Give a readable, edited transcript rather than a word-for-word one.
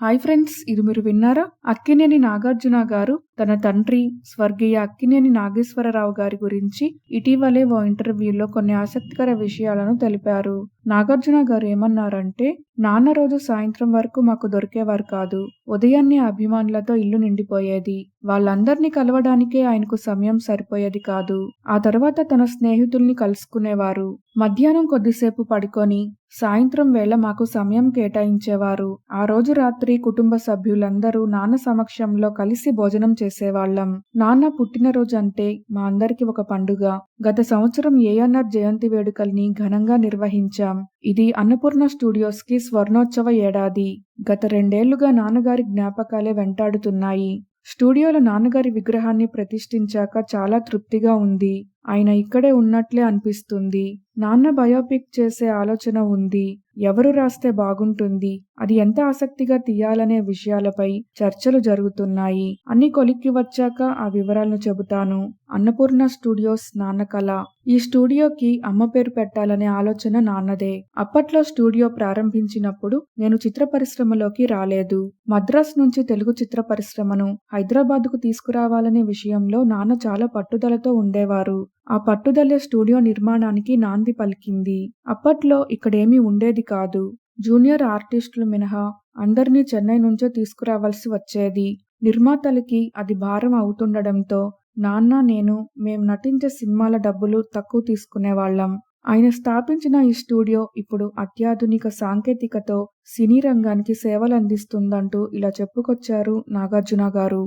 Hi friends! ఇది మీరు విన్నారా? అక్కినేని నాగార్జున గారు తన తండ్రి స్వర్గీయ అక్కినేని నాగేశ్వరరావు గారి గురించి ఇటీవలే ఓ ఇంటర్వ్యూలో కొన్ని ఆసక్తికర విషయాలను తెలిపారు. నాగార్జున గారు ఏమన్నారంటే, నాన్న రోజు సాయంత్రం వరకు మాకు దొరికేవారు కాదు. ఉదయాన్నే అభిమానులతో ఇల్లు నిండిపోయేది. వాళ్ళందర్నీ కలవడానికే ఆయనకు సమయం సరిపోయేది కాదు. ఆ తర్వాత తన స్నేహితుల్ని కలుసుకునేవారు. మధ్యాహ్నం కొద్దిసేపు పడుకొని సాయంత్రం వేళ మాకు సమయం కేటాయించేవారు. ఆ రోజు రాత్రి కుటుంబ సభ్యులందరూ నాన్న సమక్షంలో కలిసి భోజనం చేసేవాళ్ళం. నాన్న పుట్టినరోజు అంటే మా అందరికి ఒక పండుగ. గత సంవత్సరం ఏఎన్నార్ జయంతి వేడుకల్ని ఘనంగా నిర్వహించాం. ఇది అన్నపూర్ణ స్టూడియోస్కి స్వర్ణోత్సవ ఏడాది. గత 2 ఏళ్లుగా నాన్నగారి జ్ఞాపకాలే వెంటాడుతున్నాయి. స్టూడియోలో నాన్నగారి విగ్రహాన్ని ప్రతిష్ఠించాక చాలా తృప్తిగా ఉంది. ఆయన ఇక్కడే ఉన్నట్లే అనిపిస్తుంది. నాన్న బయోపిక్ చేసే ఆలోచన ఉంది. ఎవరు రాస్తే బాగుంటుంది, అది ఎంత ఆసక్తిగా తీయాలనే విషయాలపై చర్చలు జరుగుతున్నాయి. అన్ని కొలిక్కి వచ్చాక ఆ వివరాలను చెబుతాను. అన్నపూర్ణ స్టూడియోస్ నాన్న కల. ఈ స్టూడియోకి అమ్మ పేరు పెట్టాలనే ఆలోచన నాన్నదే. అప్పట్లో స్టూడియో ప్రారంభించినప్పుడు నేను చిత్ర పరిశ్రమలోకి రాలేదు. మద్రాస్ నుంచి తెలుగు చిత్ర పరిశ్రమను హైదరాబాద్కు తీసుకురావాలనే విషయంలో నాన్న చాలా పట్టుదలతో ఉండేవారు. ఆ పట్టుదలే స్టూడియో నిర్మాణానికి నాంది పలికింది. అప్పట్లో ఇక్కడేమీ ఉండేది కాదు. జూనియర్ ఆర్టిస్టులు మినహా అందర్నీ చెన్నై నుంచే తీసుకురావాల్సి వచ్చేది. నిర్మాతలకి అది భారం అవుతుండడంతో నాన్న, మేం నటించే సినిమాల డబ్బులు తక్కువ తీసుకునేవాళ్ళం. ఆయన స్థాపించిన ఈ స్టూడియో ఇప్పుడు అత్యాధునిక సాంకేతికతో సినీ రంగానికి సేవలందిస్తుందంటూ ఇలా చెప్పుకొచ్చారు నాగార్జున గారు.